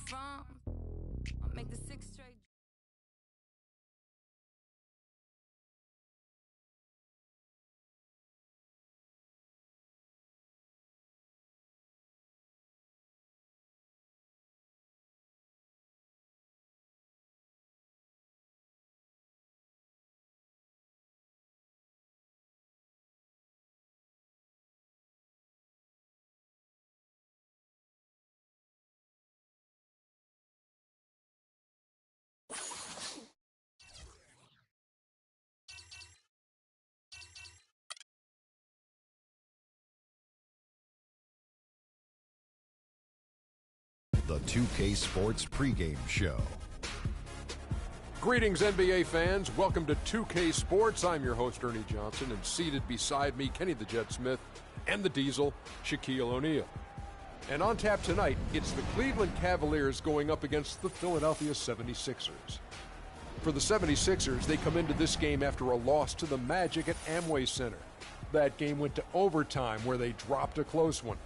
from. I'll make the 6 straight. The 2K Sports pregame show. Greetings, NBA fans. Welcome to 2K Sports. I'm your host, Ernie Johnson, and seated beside me, Kenny the Jet Smith, and the Diesel, Shaquille O'Neal. And on tap tonight, it's the Cleveland Cavaliers going up against the Philadelphia 76ers. For the 76ers, they come into this game after a loss to the Magic at Amway Center. That game went to overtime where they dropped a close one.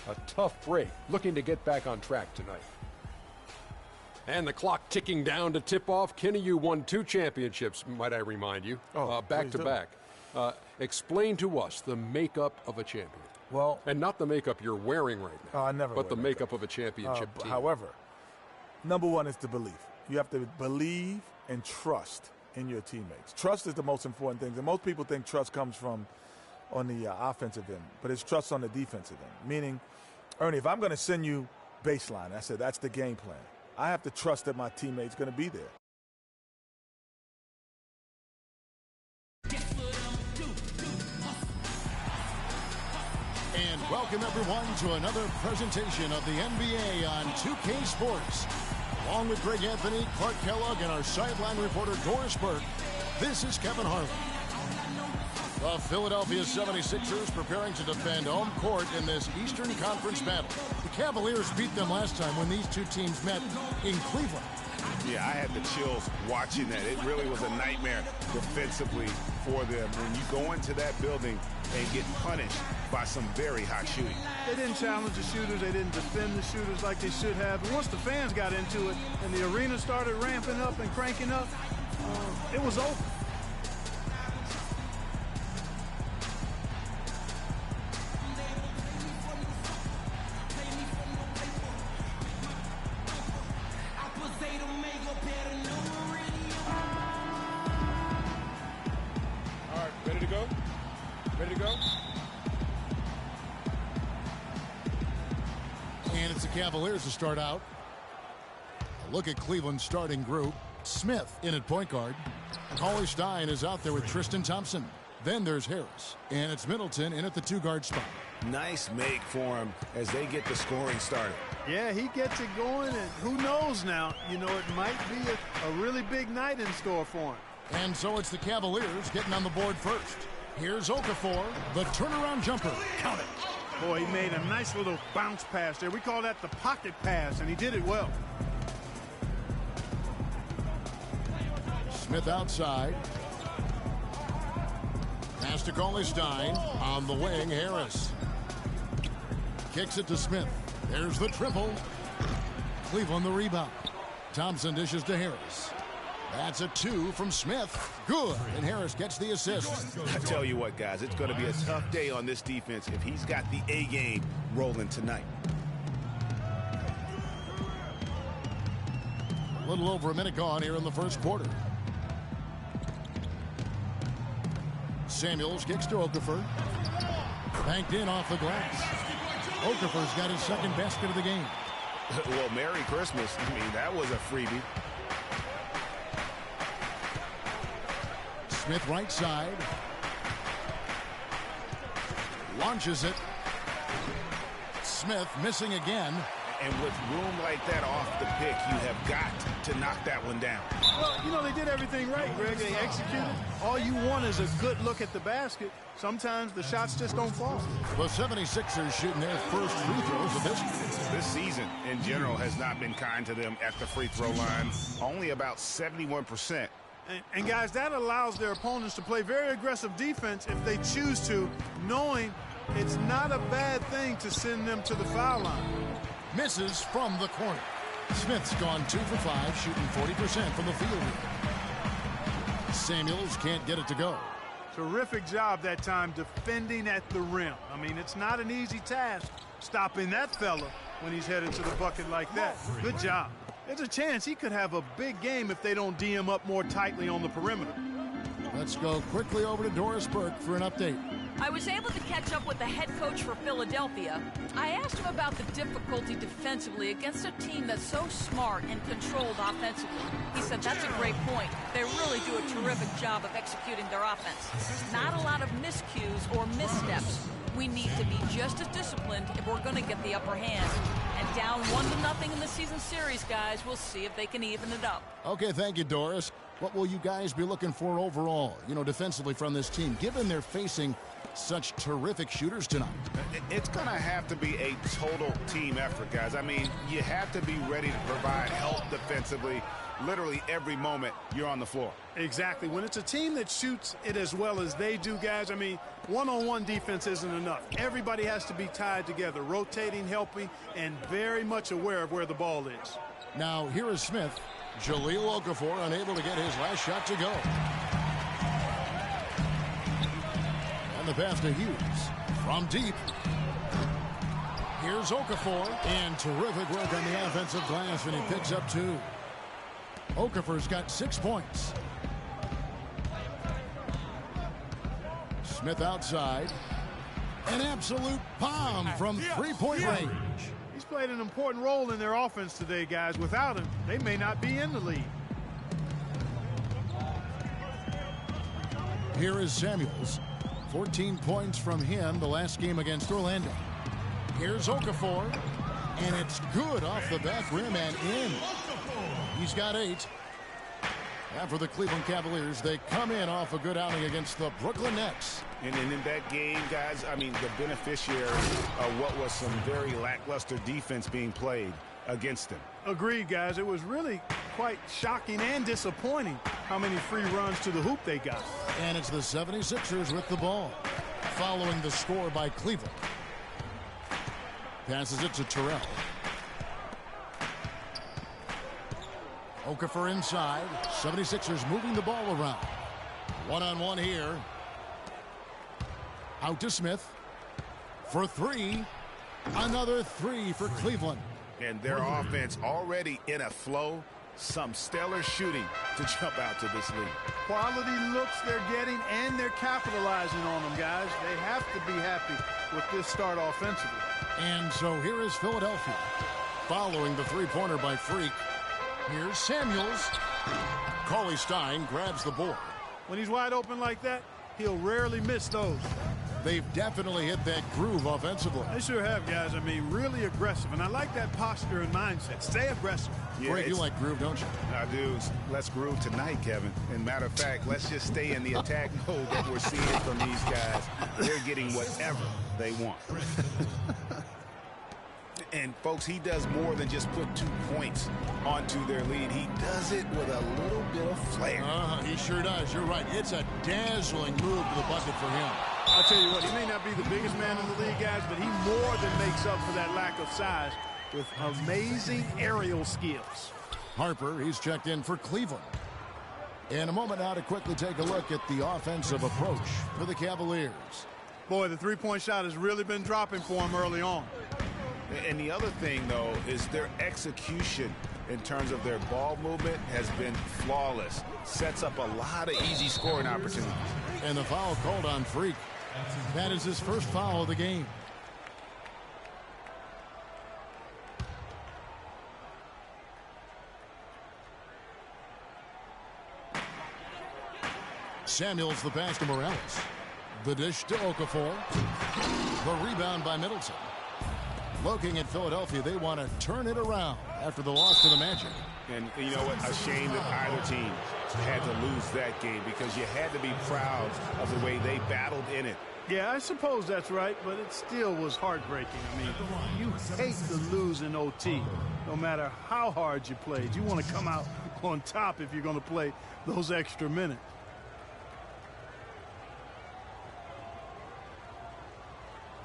A tough break, looking to get back on track tonight. And the clock ticking down to tip off. Kenny, you won 2 championships, might I remind you, back to back. Explain to us the makeup of a champion. Well, and not the makeup you're wearing right now. I never. But the makeup of a championship team. However, number one is the belief. You have to believe and trust in your teammates. Trust is the most important thing. And most people think trust comes from on the offensive end, but it's trust on the defensive end. Meaning, Ernie, if I'm going to send you baseline, I said that's the game plan. I have to trust that my teammate's going to be there. And welcome everyone to another presentation of the NBA on 2K Sports. Along with Greg Anthony, Clark Kellogg, and our sideline reporter Doris Burke, this is Kevin Harlan. The Philadelphia 76ers preparing to defend home court in this Eastern Conference battle. The Cavaliers beat them last time when these two teams met in Cleveland. Yeah, I had the chills watching that. It really was a nightmare defensively for them when you go into that building and get punished by some very hot shooting. They didn't challenge the shooters. They didn't defend the shooters like they should have. And once the fans got into it and the arena started ramping up and cranking up, it was over. Cavaliers to start out. A look at Cleveland's starting group. Smith in at point guard. Cauley Stein is out there with Tristan Thompson. Then there's Harris. And it's Middleton in at the 2-guard spot. Nice make for him as they get the scoring started. Yeah, he gets it going, and who knows now, you know, it might be a really big night in store for him. And so it's the Cavaliers getting on the board first. Here's Okafor, the turnaround jumper. Count it. Boy, he made a nice little bounce pass there. We call that the pocket pass, and he did it well. Smith outside. Pass to Cauley Stein. On the wing, Harris. Kicks it to Smith. There's the triple. Cleveland the rebound. Thompson dishes to Harris. That's a 2 from Smith. Good. And Harris gets the assist. I tell you what, guys, it's going to be a tough day on this defense if he's got the A game rolling tonight. A little over a minute gone here in the first quarter. Samuels kicks to Okafor. Banked in off the glass. Okafor's got his second basket of the game. Well, Merry Christmas. I mean, that was a freebie. Smith right side. Launches it. Smith missing again. And with room like that off the pick, you have got to knock that one down. Well, you know, they did everything right, Greg. They executed. All you want is a good look at the basket. Sometimes the shots just don't fall. The 76ers shooting their first free throws of this season in general has not been kind to them at the free throw line. Only about 71%. And guys, that allows their opponents to play very aggressive defense if they choose to, knowing it's not a bad thing to send them to the foul line. Misses from the corner. Smith's gone 2 for 5, shooting 40% from the field. Samuels can't get it to go. Terrific job that time defending at the rim. I mean, it's not an easy task stopping that fella when he's headed to the bucket like that. Good job. There's a chance he could have a big game if they don't D him up more tightly on the perimeter. Let's go quickly over to Doris Burke for an update. I was able to catch up with the head coach for Philadelphia. I asked him about the difficulty defensively against a team that's so smart and controlled offensively. He said that's a great point. They really do a terrific job of executing their offense. Not a lot of miscues or missteps. We need to be just as disciplined if we're going to get the upper hand. And down 1-0 in the season series, guys. We'll see if they can even it up. Okay, thank you, Doris. What will you guys be looking for overall, defensively from this team, given they're facing such terrific shooters tonight? It's going to have to be a total team effort, guys. I mean, you have to be ready to provide help defensively literally every moment you're on the floor. Exactly. When it's a team that shoots it as well as they do, guys, I mean, one-on-one defense isn't enough. Everybody has to be tied together, rotating, helping, and very much aware of where the ball is. Now, here is Smith. Jahlil Okafor unable to get his last shot to go. And the pass to Hughes from deep. Here's Okafor, and terrific work on the offensive glass, and he picks up 2. Okafor's got 6 points. Smith outside. An absolute bomb from three-point range. He's played an important role in their offense today, guys. Without him, they may not be in the lead. Here is Samuels. 14 points from him the last game against Orlando. Here's Okafor, and it's good off the back rim and in. He's got 8. And for the Cleveland Cavaliers, they come in off a good outing against the Brooklyn Nets. And in that game, guys, I mean, the beneficiary of what was some very lackluster defense being played against them. Agreed, guys. It was really quite shocking and disappointing how many free runs to the hoop they got. And it's the 76ers with the ball, following the score by Cleveland. Passes it to Terrell. Okafor inside. 76ers moving the ball around. One-on-one here. Out to Smith. For 3. Another 3 for Cleveland. And their offense already in a flow. Some stellar shooting to jump out to this lead. Quality looks they're getting, and they're capitalizing on them, guys. They have to be happy with this start offensively. And so here is Philadelphia. Following the three-pointer by Freak. Here's Samuels. Cauley Stein grabs the board. When he's wide open like that, he'll rarely miss those. They've definitely hit that groove offensively. They sure have, guys. I mean, really aggressive. And I like that posture and mindset. Stay aggressive. Yeah, Greg, you like groove, don't you? I do. Let's groove tonight, Kevin. And matter of fact, let's just stay in the attack mode that we're seeing from these guys. They're getting whatever they want. And, folks, he does more than just put 2 points onto their lead. He does it with a little bit of flair. He sure does. You're right. It's a dazzling move to the bucket for him. I'll tell you what, he may not be the biggest man in the league, guys, but he more than makes up for that lack of size with amazing aerial skills. Harper, he's checked in for Cleveland. In a moment now to quickly take a look at the offensive approach for the Cavaliers. Boy, the three-point shot has really been dropping for him early on. And the other thing, though, is their execution in terms of their ball movement has been flawless. Sets up a lot of easy scoring opportunities. And the foul called on Freak. That is his first foul of the game. Samuels the pass to Morales. The dish to Okafor. The rebound by Middleton. Looking at Philadelphia, they want to turn it around after the loss to the Magic. And you know what? A shame that either team had to lose that game because you had to be proud of the way they battled in it. Yeah, I suppose that's right, but it still was heartbreaking. I mean, you hate to lose in OT, no matter how hard you played. You want to come out on top if you're going to play those extra minutes.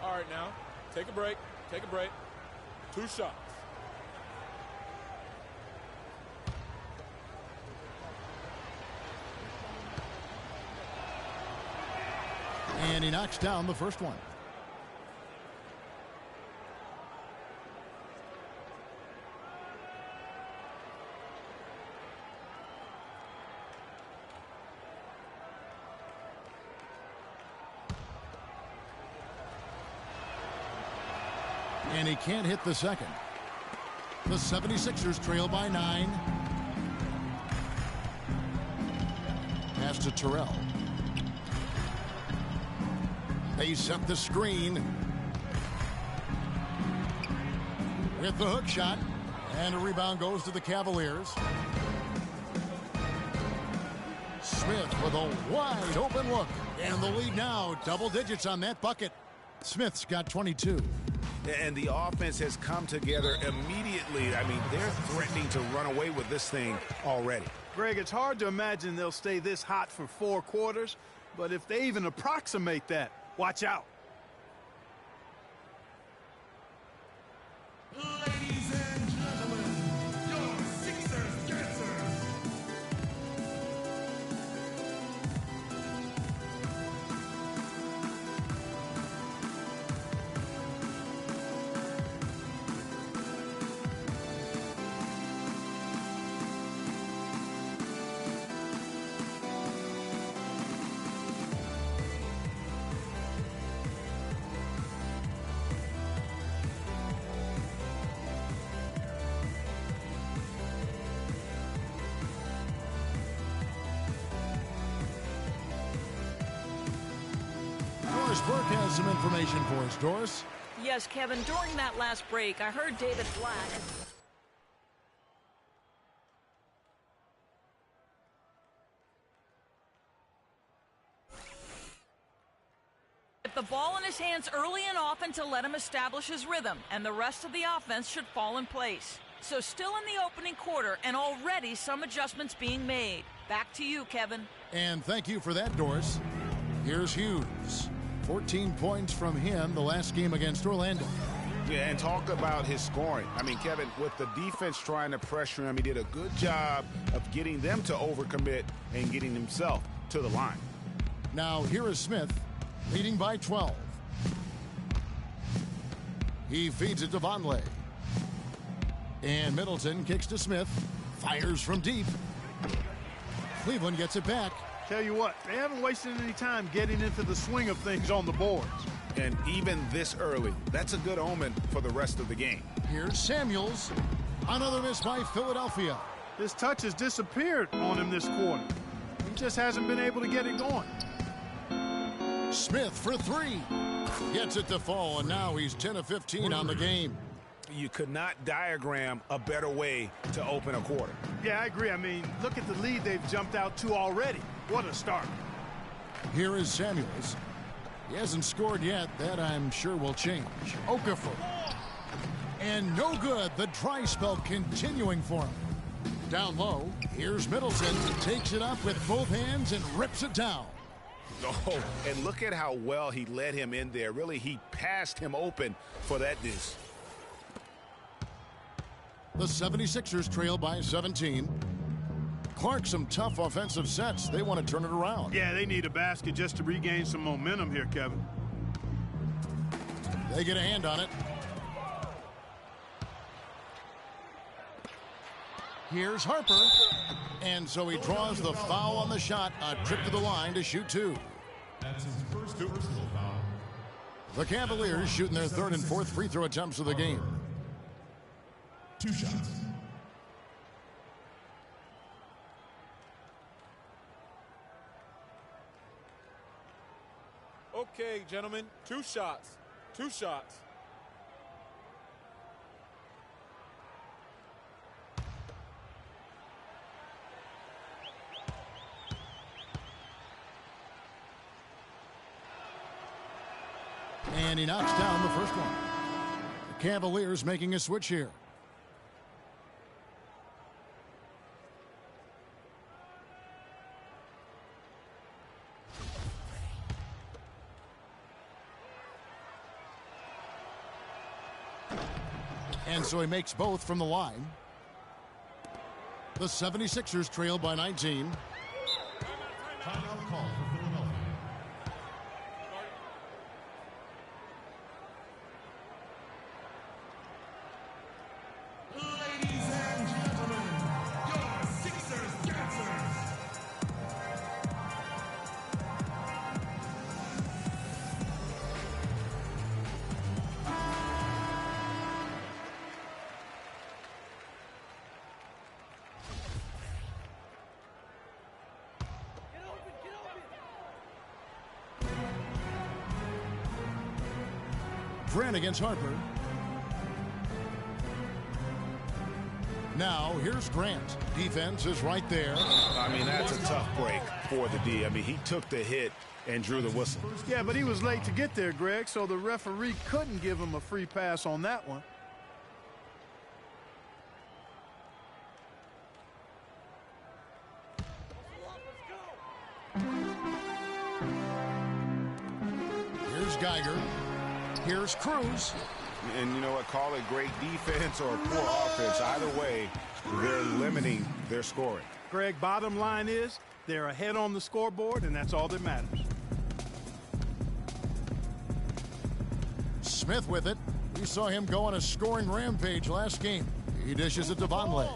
All right, now, take a break. Take a break. 2 shots. And he knocks down the first one. And he can't hit the second. The 76ers trail by 9. Pass to Terrell. They set the screen with the hook shot, and a rebound goes to the Cavaliers. Smith with a wide open look, and the lead now double digits on that bucket. Smith's got 22. And the offense has come together immediately. I mean, they're threatening to run away with this thing already. Greg, it's hard to imagine they'll stay this hot for 4 quarters, but if they even approximate that, watch out. Ladies and gentlemen, your Sixers dancers. Doris Burke has some information for us. Doris? Yes, Kevin, during that last break, I heard David Black. The ball in his hands early and often to let him establish his rhythm, and the rest of the offense should fall in place. So still in the opening quarter, and already some adjustments being made. Back to you, Kevin. And thank you for that, Doris. Here's Hughes. 14 points from him the last game against Orlando. Yeah, and talk about his scoring. I mean, Kevin, with the defense trying to pressure him, he did a good job of getting them to overcommit and getting himself to the line. Now here is Smith, leading by 12. He feeds it to Vonleh. And Middleton kicks to Smith. Fires from deep. Cleveland gets it back. Tell you what, they haven't wasted any time getting into the swing of things on the boards. And even this early, that's a good omen for the rest of the game. Here's Samuels. Another miss by Philadelphia. His touch has disappeared on him this quarter. He just hasn't been able to get it going. Smith for 3. Gets it to fall, and now he's 10 of 15 on the game. You could not diagram a better way to open a quarter. Yeah, I agree. I mean, look at the lead they've jumped out to already. What a start. Here is Samuels. He hasn't scored yet. That, I'm sure, will change. Okafor. And no good. The dry spell continuing for him. Down low, here's Middleton. Takes it up with both hands and rips it down. Oh, and look at how well he led him in there. Really, he passed him open for that dish. The 76ers trail by 17. Clark, some tough offensive sets. They want to turn it around. Yeah, they need a basket just to regain some momentum here, Kevin. They get a hand on it. Here's Harper. And so he draws the foul on the shot. A trip to the line to shoot 2. That's his first personal foul. The Cavaliers shooting their 3rd and 4th free throw attempts of the game. 2 shots. Okay, gentlemen, 2 shots. 2 shots. And he knocks down the first one. The Cavaliers making a switch here. And so he makes both from the line. The 76ers trail by 19. Timeout call for Philadelphia. Grant against Harper. Now, here's Grant. Defense is right there. I mean, that's a tough break for the D. I mean, he took the hit and drew the whistle. Yeah, but he was late to get there, Greg, so the referee couldn't give him a free pass on that one. Here's Geiger. Here's Cruz. And you know what? Call it great defense or poor offense. Either way, they're limiting their scoring. Greg, bottom line is they're ahead on the scoreboard, and that's all that matters. Smith with it. We saw him go on a scoring rampage last game. He dishes it to Vonleh.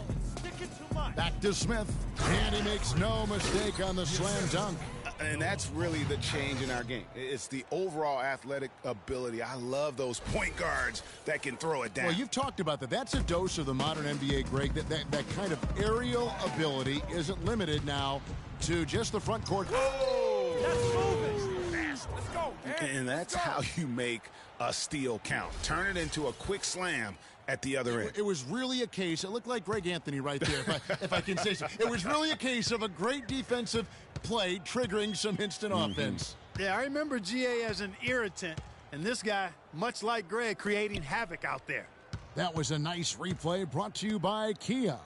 Back to Smith. And he makes no mistake on the slam dunk. And that's really the change in our game. It's the overall athletic ability. I love those point guards that can throw it down. Well, you've talked about that. That's a dose of the modern NBA, Greg. That kind of aerial ability isn't limited now to just the front court. Whoa! That's moving. Fast. Let's go. And that's how you make a steal count. Turn it into a quick slam at the other end. It was really a case. It looked like Greg Anthony right there, if I can say so. It was really a case of a great defensive play triggering some instant offense. Yeah, I remember GA as an irritant, and this guy, much like Greg, creating havoc out there. That was a nice replay brought to you by Kia.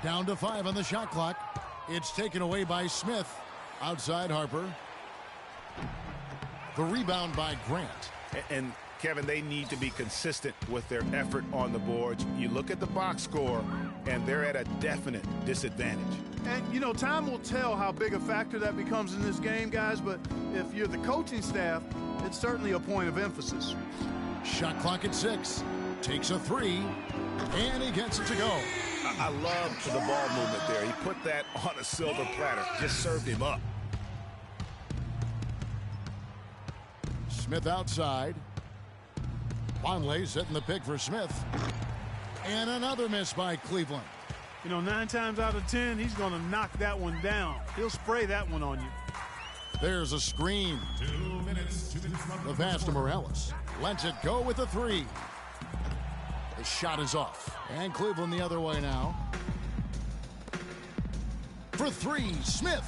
Down to 5 on the shot clock. It's taken away by Smith. Outside Harper. The rebound by Grant. And Kevin, they need to be consistent with their effort on the boards. You look at the box score, and they're at a definite disadvantage. And, you know, time will tell how big a factor that becomes in this game, guys, but if you're the coaching staff, it's certainly a point of emphasis. Shot clock at 6. Takes a 3, and he gets it to go. I love the ball movement there. He put that on a silver platter. Just served him up. Smith outside. Vonleh setting the pick for Smith. And another miss by Cleveland. You know, 9 times out of 10, he's going to knock that one down. He'll spray that one on you. There's a screen. 2 minutes to the pass to Morales. Lets it go with a 3. The shot is off. And Cleveland the other way now. For 3, Smith.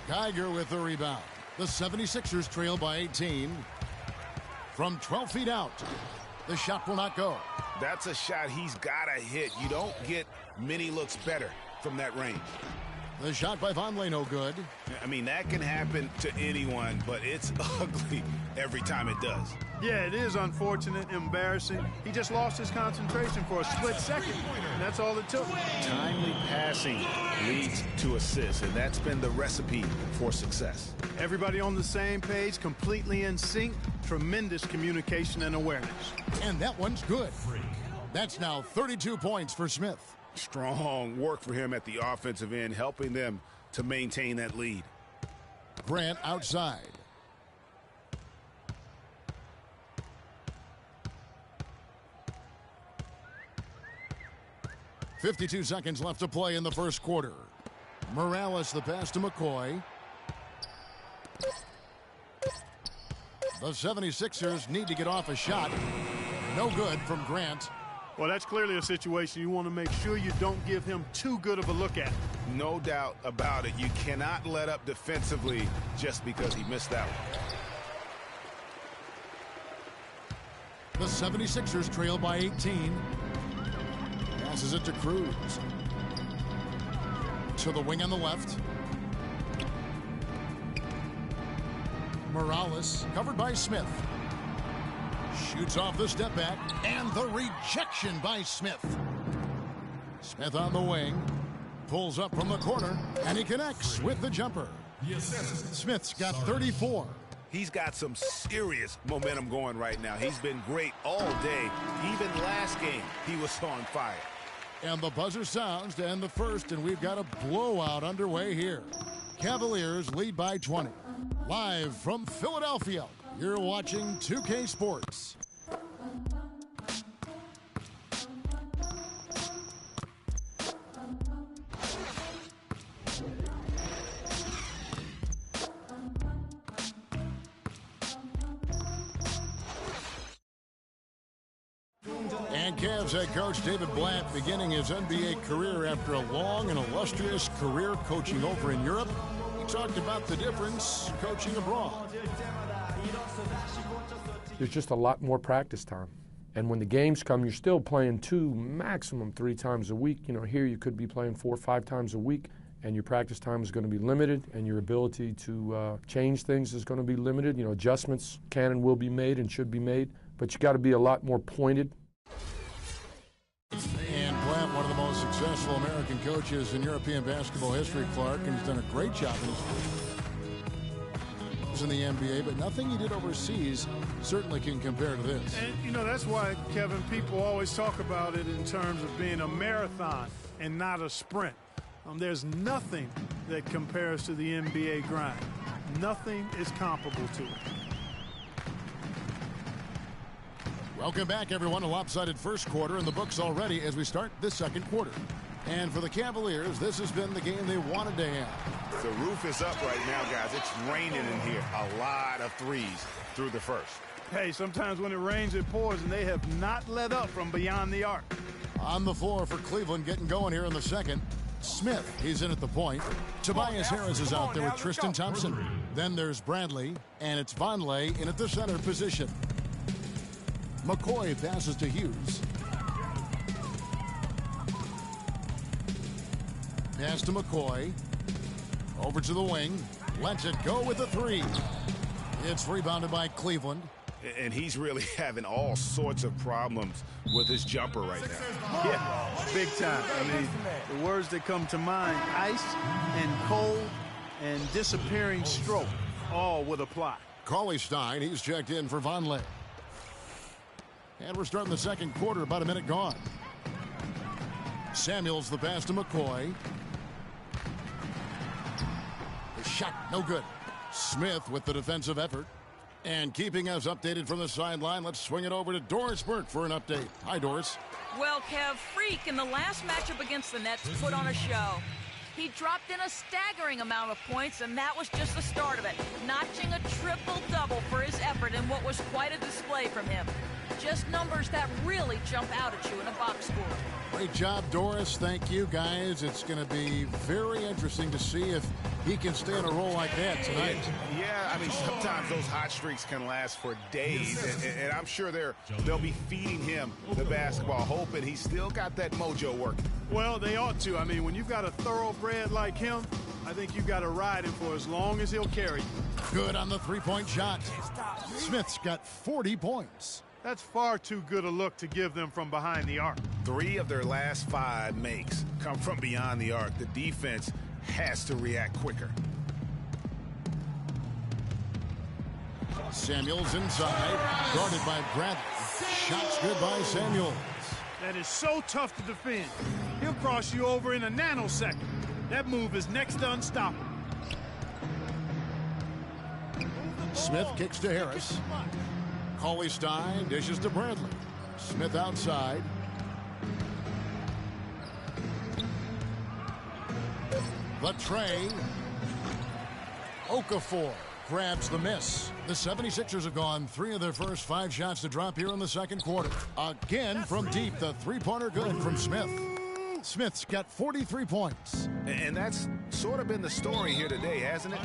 Geiger with the rebound. The 76ers trail by 18. From 12 feet out. The shot will not go. That's a shot he's got to hit. You don't get many looks better from that range. The shot by Vonleh no good. I mean, that can happen to anyone, but it's ugly every time it does. Yeah, it is unfortunate, embarrassing. He just lost his concentration for a split second, and that's all it took. Timely passing leads to assists, and that's been the recipe for success. Everybody on the same page, completely in sync, tremendous communication and awareness. And that one's good. That's now 32 points for Smith. Strong work for him at the offensive end, helping them to maintain that lead. Grant outside. .52 seconds left to play in the first quarter. Morales the pass to McCoy. The 76ers need to get off a shot. No good from Grant. Well, that's clearly a situation you want to make sure you don't give him too good of a look at. No doubt about it. You cannot let up defensively just because he missed that one. The 76ers trail by 18. Passes it to Cruz. To the wing on the left. Morales covered by Smith. Shoots off the step back, and the rejection by Smith. Smith on the wing, pulls up from the corner, and he connects with the jumper. Smith's got 34. He's got some serious momentum going right now. He's been great all day. Even last game, he was on fire. And the buzzer sounds to end the first, and we've got a blowout underway here. Cavaliers lead by 20. Live from Philadelphia, you're watching 2K Sports. And Cavs head coach David Blatt beginning his NBA career after a long and illustrious career coaching over in Europe. He talked about the difference coaching abroad. There's just a lot more practice time. And when the games come, you're still playing 2, maximum 3 times a week. You know, here you could be playing 4 or 5 times a week, and your practice time is going to be limited, and your ability to change things is going to be limited. You know, adjustments can and will be made and should be made, but you got to be a lot more pointed. And Blatt, one of the most successful American coaches in European basketball history, Clark, and he's done a great job in the NBA, but nothing he did overseas certainly can compare to this. And, you know, that's why, Kevin, people always talk about it in terms of being a marathon and not a sprint. There's nothing that compares to the NBA grind. Nothing is comparable to it. Welcome back, everyone. A lopsided first quarter in the books already as we start this second quarter. And for the Cavaliers, this has been the game they wanted to have. The roof is up right now, guys. It's raining in here. A lot of threes through the first. Hey, sometimes when it rains, it pours, and they have not let up from beyond the arc. On the floor for Cleveland, getting going here in the second. Smith, he's in at the point. Tobias Harris is out there with Tristan Thompson. Then there's Bradley, and it's Vonleh in at the center position. McCoy passes to Hughes. Pass to McCoy. Over to the wing. Lets it go with the 3. It's rebounded by Cleveland. And he's really having all sorts of problems with his jumper right now. Yeah, big time. I mean, the words that come to mind, ice and cold and disappearing stroke, all would apply. Cauley Stein, he's checked in for Vonleh. And we're starting the second quarter, about a minute gone. Samuels the pass to McCoy. The shot, no good. Smith with the defensive effort. And keeping us updated from the sideline, let's swing it over to Doris Burke for an update. Hi, Doris. Well, Kev, Freak in the last matchup against the Nets put on a show. He dropped in a staggering amount of points, and that was just the start of it, notching a triple-double for his effort in what was quite a display from him. Just numbers that really jump out at you in a box score. Great job, Doris. Thank you, guys. It's going to be very interesting to see if he can stay on a roll like that tonight. Yeah, I mean, sometimes those hot streaks can last for days, and I'm sure they'll be feeding him the basketball, hoping he's still got that mojo working. Well, they ought to. I mean, when you've got a thoroughbred like him, I think you've got to ride him for as long as he'll carry you. Good on the three-point shot. Smith's got 40 points. That's far too good a look to give them from behind the arc. 3 of their last 5 makes come from beyond the arc. The defense has to react quicker. Samuels inside, guarded by Bradley. Shots good by Samuels. That is so tough to defend. He'll cross you over in a nanosecond. That move is next to unstoppable. Smith kicks to Harris. Cauley Stein dishes to Bradley. Smith outside. The tray. Okafor grabs the miss. The 76ers have gone 3 of their first 5 shots to drop here in the second quarter. Again from deep, the three-pointer good from Smith. Smith's got 43 points. And that's sort of been the story here today, hasn't it?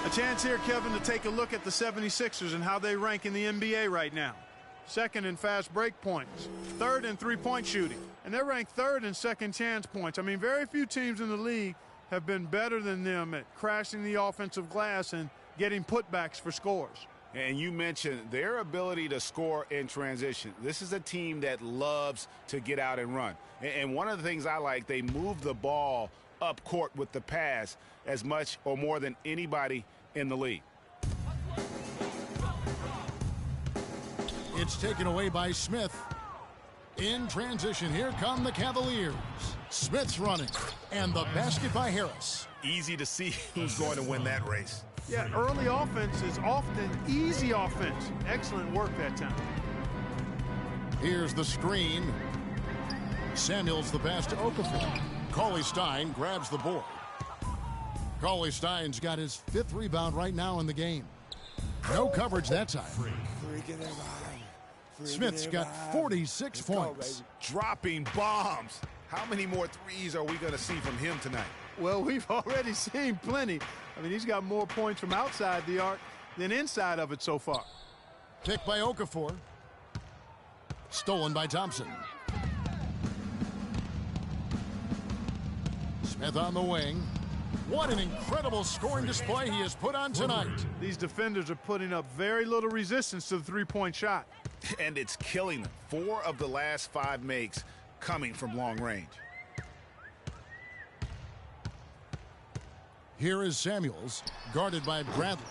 A chance here, Kevin, to take a look at the 76ers and how they rank in the NBA right now. 2nd in fast break points, 3rd in three-point shooting, And they're ranked 3rd in second chance points. I mean, very few teams in the league have been better than them at crashing the offensive glass and getting putbacks for scores. And you mentioned their ability to score in transition. This is a team that loves to get out and run. And one of the things I like, they move the ball up court with the pass as much or more than anybody in the league. It's taken away by Smith. In transition, here come the Cavaliers. Smith's running, and the basket by Harris. Easy to see who's going to win that race. Yeah, early offense is often easy offense. Excellent work that time. Here's the screen. Samuels the pass to Okafor. Cauley-Stein grabs the board. Cauley-Stein's got his 5th rebound right now in the game. No coverage that time. Smith's got 46 points. Dropping bombs. How many more threes are we going to see from him tonight? Well, we've already seen plenty. I mean, he's got more points from outside the arc than inside of it so far. Picked by Okafor. Stolen by Thompson. Smith on the wing. What an incredible scoring display he has put on tonight. These defenders are putting up very little resistance to the three-point shot. And it's killing them. 4 of the last 5 makes coming from long range. Here is Samuels, guarded by Bradley.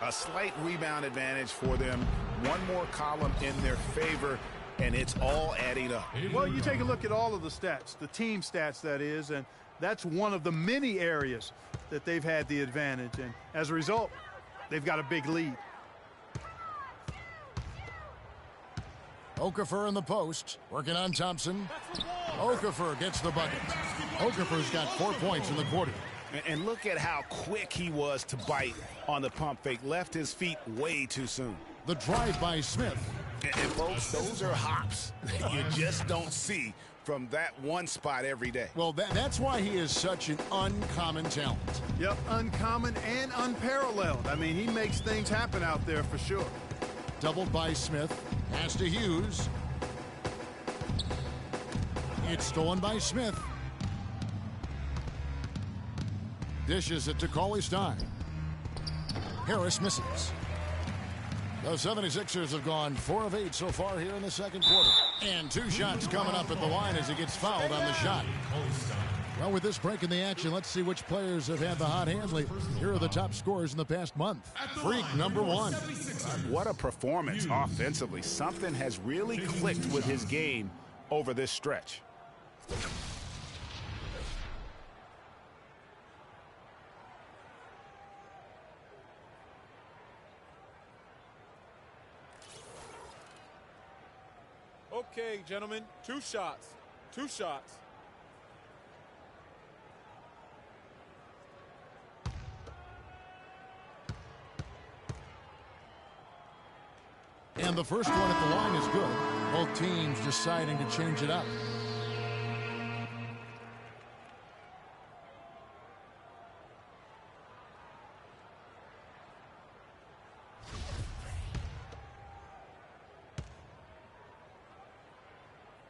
A slight rebound advantage for them. One more column in their favor, and it's all adding up. Well, you take a look at all of the stats, the team stats that is, and that's one of the many areas that they've had the advantage. And as a result, they've got a big lead. Okafor in the post, working on Thompson. Okafor gets the bucket. Okafor's got 4 points in the quarter. And look at how quick he was to bite on the pump fake. Left his feet way too soon. The drive by Smith. And folks, those are hops you just don't see from that one spot every day. Well, that's why he is such an uncommon talent. Yep, uncommon and unparalleled. I mean, he makes things happen out there for sure. Doubled by Smith. Pass to Hughes. It's stolen by Smith. Dishes it to Cauley-Stein. Harris misses. The 76ers have gone 4 of 8 so far here in the second quarter. And 2 shots coming up at the line as he gets fouled on the shot. Well, with this break in the action, let's see which players have had the hot hand lately. Here are the top scorers in the past month. Freak, number 1. What a performance offensively. Something has really clicked with his game over this stretch. Okay, gentlemen, 2 shots. 2 shots. And the first one at the line is good. Both teams deciding to change it up.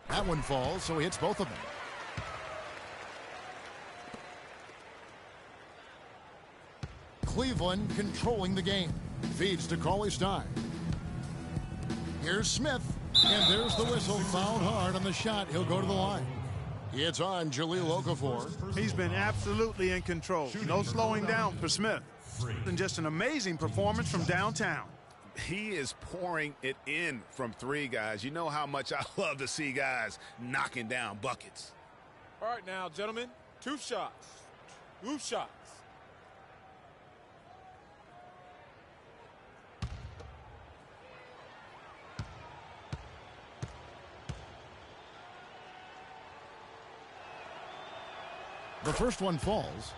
That one falls, so he hits both of them. Cleveland controlling the game. Feeds to Cauley-Stein. Here's Smith, and there's the whistle. Fouled hard on the shot. He'll go to the line. It's on Jahlil Okafor. He's been absolutely in control. No slowing down for Smith. And just an amazing performance from downtown. He is pouring it in from 3, guys. You know how much I love to see guys knocking down buckets. All right now, gentlemen, 2 shots. 2 shots. The first one falls.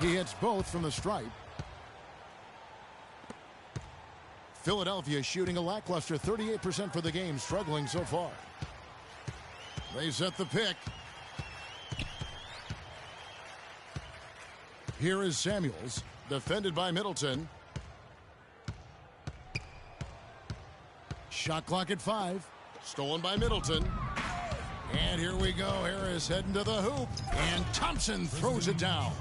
He hits both from the stripe. Philadelphia shooting a lackluster 38% for the game, struggling so far. They set the pick. Here is Samuels, defended by Middleton. Shot clock at 5. Stolen by Middleton. And here we go. Harris heading to the hoop. And Thompson throws it down.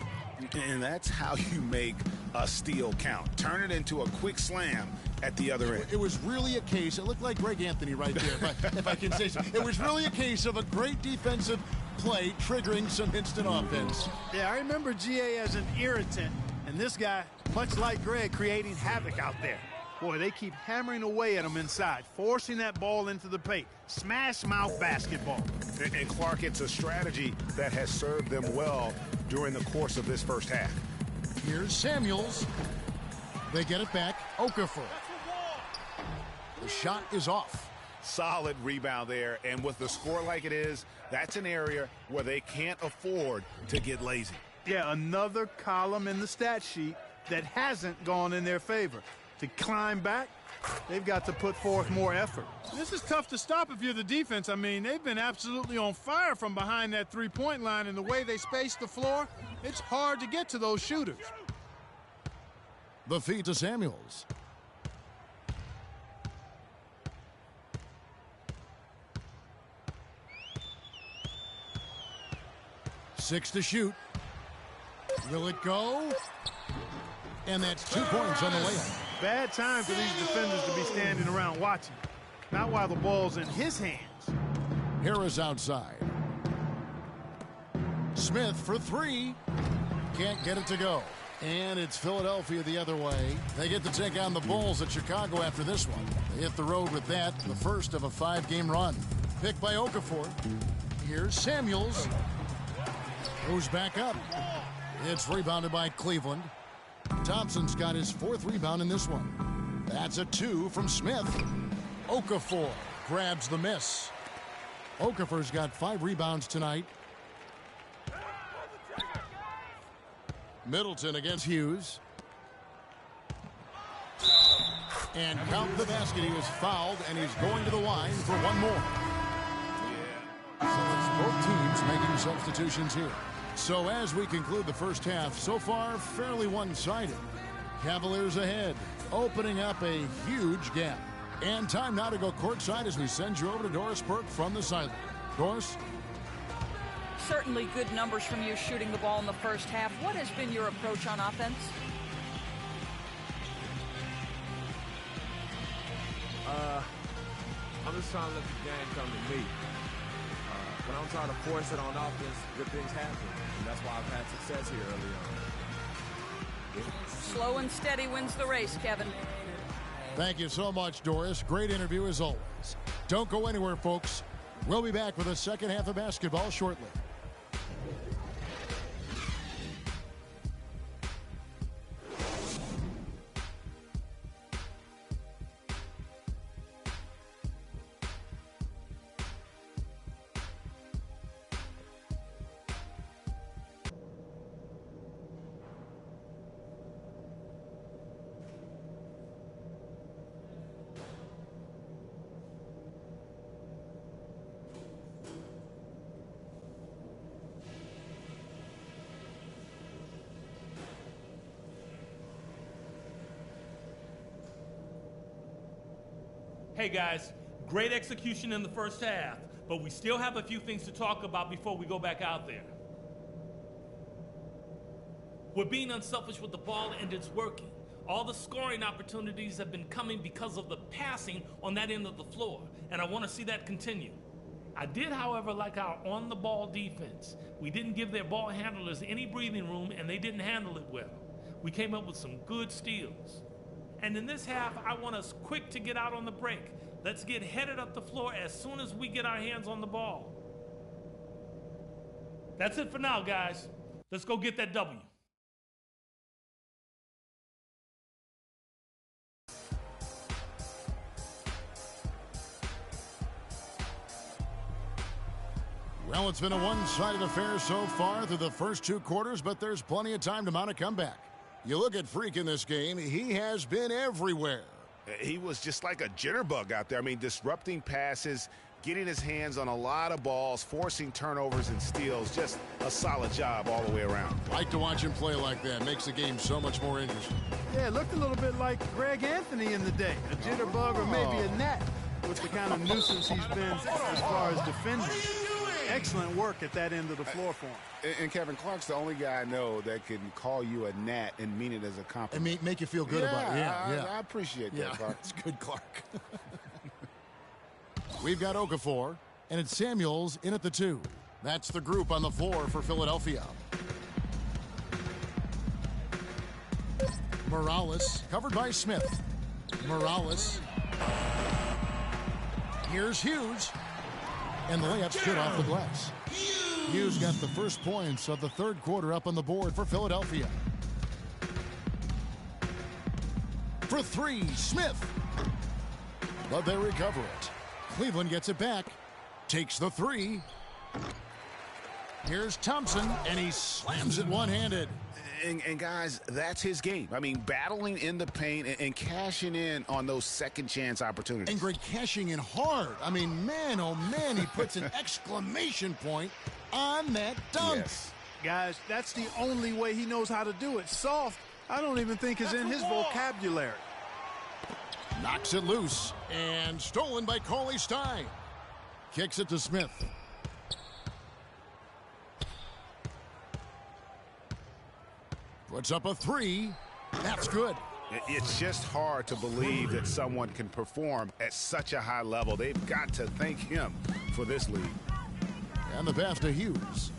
And that's how you make a steal count. Turn it into a quick slam at the other end. It was really a case. It looked like Greg Anthony right there, if I can say so. It was really a case of a great defensive play triggering some instant offense. Yeah, I remember GA as an irritant. And this guy, much like Greg, creating havoc out there. Boy, they keep hammering away at him inside, forcing that ball into the paint. Smash mouth basketball. And Clark, it's a strategy that has served them well during the course of this first half. Here's Samuels. They get it back. Okafor. The shot is off. Solid rebound there. And with the score like it is, that's an area where they can't afford to get lazy. Yeah, another column in the stat sheet that hasn't gone in their favor. To climb back, they've got to put forth more effort. This is tough to stop if you're the defense. I mean, they've been absolutely on fire from behind that three-point line, and the way they space the floor, it's hard to get to those shooters. The feed to Samuels. Six to shoot. Will it go? And that's 2 points on the layup. Bad time for these defenders to be standing around watching. Not while the ball's in his hands. Harris outside. Smith for 3. Can't get it to go. And it's Philadelphia the other way. They get to take on the Bulls at Chicago after this one. They hit the road with that, the first of a 5-game run. Picked by Okafor. Here's Samuels. Goes back up. It's rebounded by Cleveland. Thompson's got his 4th rebound in this one. That's a 2 from Smith. Okafor grabs the miss. Okafor's got 5 rebounds tonight. Middleton against Hughes. And count the basket. He was fouled, and he's going to the line for one more. So it's both teams making substitutions here. So as we conclude the first half, so far fairly one-sided. Cavaliers ahead, opening up a huge gap. And time now to go courtside as we send you over to Doris Burke from the sideline. Doris? Certainly good numbers from you shooting the ball in the first half. What has been your approach on offense? I'm just trying to let the game come to me. When I'm trying to force it on offense, good things happen. And that's why I've had success here early on. Slow and steady wins the race, Kevin. Thank you so much, Doris. Great interview as always. Don't go anywhere, folks. We'll be back with the second half of basketball shortly. Hey guys, great execution in the first half, but we still have a few things to talk about before we go back out there. We're being unselfish with the ball and it's working. All the scoring opportunities have been coming because of the passing on that end of the floor, and I want to see that continue. I did, however, like our on-the-ball defense. We didn't give their ball handlers any breathing room, and they didn't handle it well. We came up with some good steals. And in this half, I want us quick to get out on the break. Let's get headed up the floor as soon as we get our hands on the ball. That's it for now, guys. Let's go get that W. Well, it's been a one-sided affair so far through the first 2 quarters, but there's plenty of time to mount a comeback. You look at Freak in this game, he has been everywhere. He was just like a jitterbug out there. I mean, disrupting passes, getting his hands on a lot of balls, forcing turnovers and steals. Just a solid job all the way around. Like to watch him play like that. Makes the game so much more interesting. Yeah, it looked a little bit like Greg Anthony in the day. A jitterbug or maybe a gnat with the kind of nuisance he's been as far as defending. Excellent work at that end of the floor for him. And Kevin, Clark's the only guy I know that can call you a gnat and mean it as a compliment. And make you feel good about it. Yeah, I appreciate that, Clark. It's good, Clark. We've got Okafor, and it's Samuels in at the 2. That's the group on the floor for Philadelphia. Morales, covered by Smith. Morales. Here's Hughes. And the layup's good off the glass. Hughes got the first points of the third quarter up on the board for Philadelphia. For 3, Smith. But they recover it. Cleveland gets it back. Takes the 3. Here's Thompson, and he slams it one-handed. And guys, that's his game. I mean, battling in the paint and cashing in on those second chance opportunities. And Greg cashing in hard. I mean, man, oh man, he puts an exclamation point on that dunk. Yes. Guys, that's the only way he knows how to do it. Soft, I don't even think is in his vocabulary. Knocks it loose and stolen by Cauley Stein. Kicks it to Smith. Puts up a 3. That's good. It's just hard to believe that someone can perform at such a high level. They've got to thank him for this lead. And the pass to Hughes.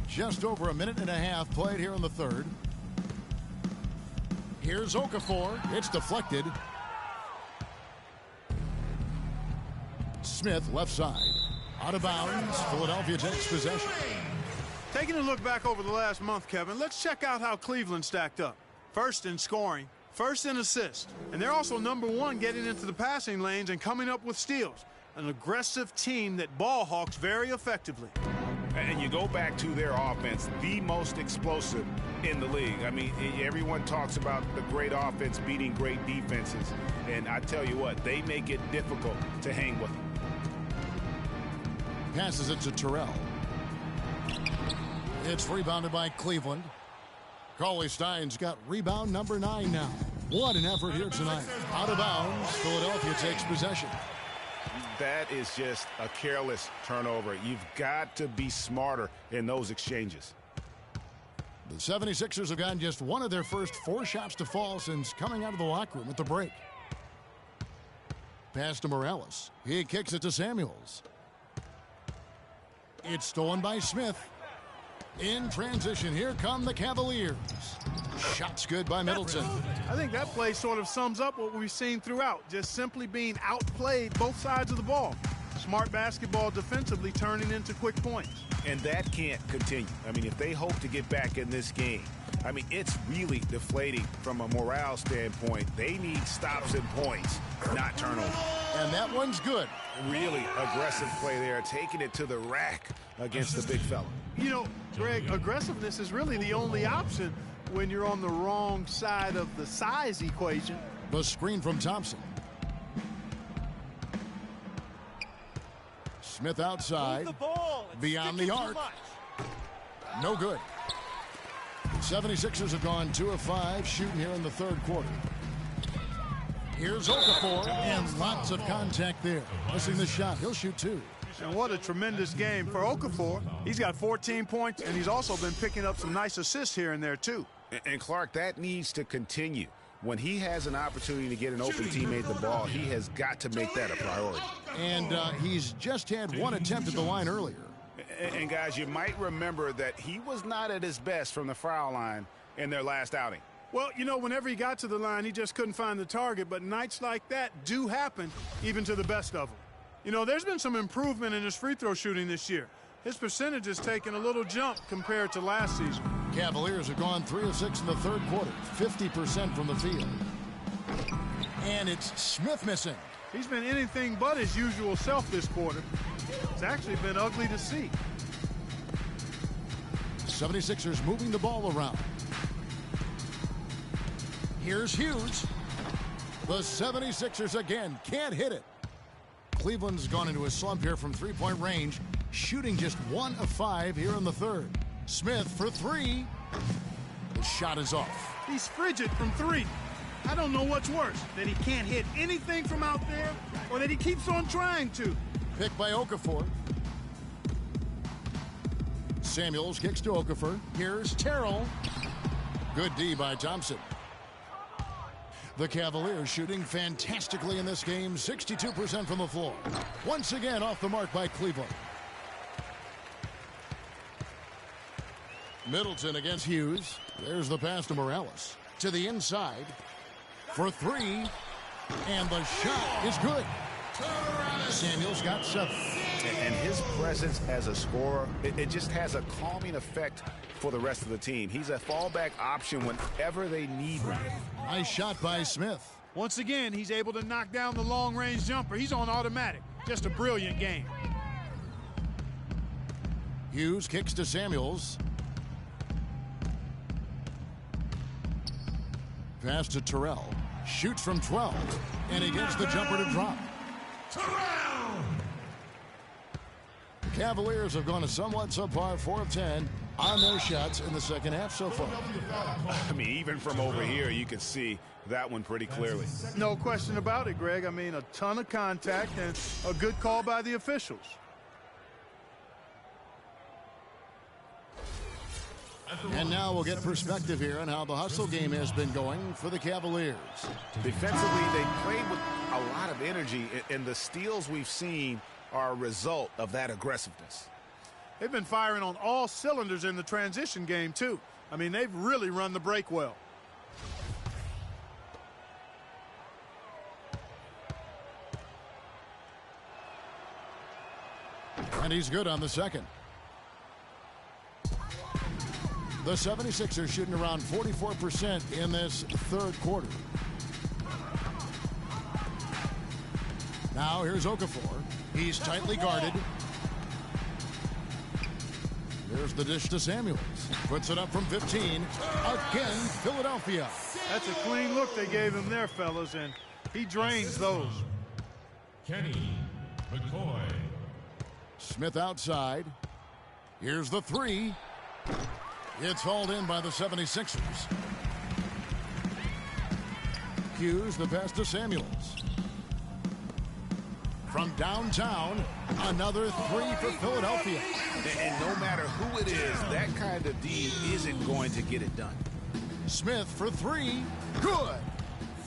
Just over a minute and a half played here in the third. Here's Okafor. It's deflected. Smith left side. Out of bounds. Philadelphia takes possession. Taking a look back over the last month, Kevin, let's check out how Cleveland stacked up. First in scoring, first in assists, and they're also #1 getting into the passing lanes and coming up with steals. An aggressive team that ball hawks very effectively. And you go back to their offense, the most explosive in the league. I mean, everyone talks about the great offense beating great defenses, and I tell you what, they make it difficult to hang with them. Passes it to Terrell. It's rebounded by Cleveland. Cauley Stein's got rebound number 9 now. What an effort here tonight. Out of bounds, Philadelphia takes possession. That is just a careless turnover. You've got to be smarter in those exchanges. The 76ers have gotten just one of their first 4 shots to fall since coming out of the locker room at the break. Pass to Morales. He kicks it to Samuels. It's stolen by Smith. In transition, here come the Cavaliers. Shots good by Middleton. I think that play sort of sums up what we've seen throughout, just simply being outplayed both sides of the ball. Smart basketball defensively turning into quick points. And that can't continue. I mean, if they hope to get back in this game, I mean, it's really deflating from a morale standpoint. They need stops and points, not turnovers. And that one's good. Really aggressive play there, taking it to the rack against the big fella. You know, Greg, aggressiveness is really the only option when you're on the wrong side of the size equation. The screen from Thompson. Smith outside. Beyond the arc. No good. 76ers have gone 2 of 5 shooting here in the third quarter. Here's Okafor, and lots of contact there. Missing the shot. He'll shoot 2. And what a tremendous game for Okafor. He's got 14 points, and he's also been picking up some nice assists here and there, too. And Clark, that needs to continue. When he has an opportunity to get an open teammate the ball, he has got to make that a priority. And he's just had 1 attempt at the line earlier. And guys, you might remember that he was not at his best from the foul line in their last outing. Well, you know, whenever he got to the line, he just couldn't find the target. But nights like that do happen, even to the best of them. You know, there's been some improvement in his free throw shooting this year. His percentage has taken a little jump compared to last season. Cavaliers have gone 3 of 6 in the third quarter, 50% from the field. And it's Smith missing. He's been anything but his usual self this quarter. It's actually been ugly to see. 76ers moving the ball around. Here's Hughes. The 76ers again can't hit it. Cleveland's gone into a slump here from three-point range, shooting just 1 of 5 here in the third. Smith for 3. The shot is off. He's frigid from 3. I don't know what's worse, that he can't hit anything from out there or that he keeps on trying to. Pick by Okafor. Samuels kicks to Okafor. Here's Terrell. Good D by Thompson. The Cavaliers shooting fantastically in this game, 62% from the floor. Once again off the mark by Cleveland. Middleton against Hughes. There's the pass to Morales. To the inside for 3. And the shot is good. Samuels got 7. And his presence as a scorer, it just has a calming effect for the rest of the team. He's a fallback option whenever they need one. Nice shot by Smith. Once again, he's able to knock down the long-range jumper. He's on automatic. Just a brilliant game. Hughes kicks to Samuels. Pass to Terrell. Shoots from 12. And he gets the jumper to drop. Terrell! The Cavaliers have gone a somewhat subpar 4 of 10 on their shots in the second half so far. I mean, even from over here, you can see that one pretty clearly. No question about it, Greg. I mean, a ton of contact and a good call by the officials. And now we'll get perspective here on how the hustle game has been going for the Cavaliers. Defensively, they played with a lot of energy, and the steals we've seen are a result of that aggressiveness. They've been firing on all cylinders in the transition game, too. I mean, they've really run the break well. And he's good on the second. The 76ers shooting around 44% in this third quarter. Now here's Okafor. He's tightly guarded. There's the dish to Samuels. Puts it up from 15. Again, Philadelphia. That's a clean look they gave him there, fellas, and he drains those. Kenny McCoy. Smith outside. Here's the 3. It's hauled in by the 76ers. Hughes, the pass to Samuels. From downtown, another 3 for Philadelphia. And no matter who it is, that kind of D isn't going to get it done. Smith for 3. Good.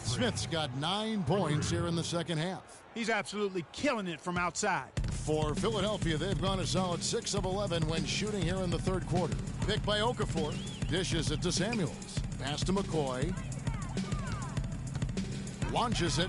Smith's got 9 points here in the second half. He's absolutely killing it from outside. For Philadelphia, they've gone a solid 6 of 11 when shooting here in the third quarter. Picked by Okafor. Dishes it to Samuels. Pass to McCoy. Launches it.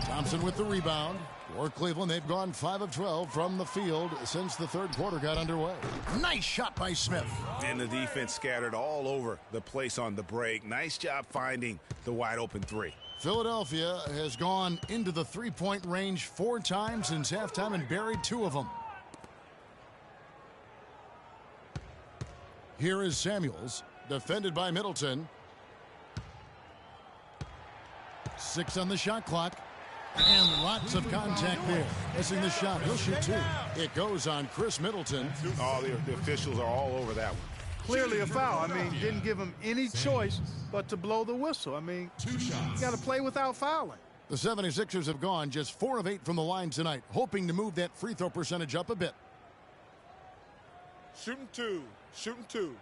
Thompson with the rebound. For Cleveland, they've gone 5 of 12 from the field since the third quarter got underway. Nice shot by Smith. And the defense scattered all over the place on the break. Nice job finding the wide open 3. Philadelphia has gone into the three-point range 4 times since halftime and buried 2 of them. Here is Samuels, defended by Middleton. 6 on the shot clock. And lots of contact there. Missing the shot. He'll shoot 2. It goes on Chris Middleton. Oh, the officials are all over that one. Clearly a foul. I mean, didn't give him any choice but to blow the whistle. I mean, you got to play without fouling. The 76ers have gone just 4 of 8 from the line tonight, hoping to move that free throw percentage up a bit. Shooting 2. Shooting 2.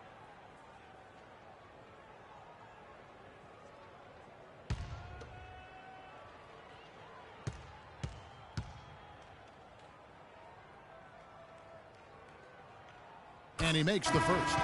And he makes the first.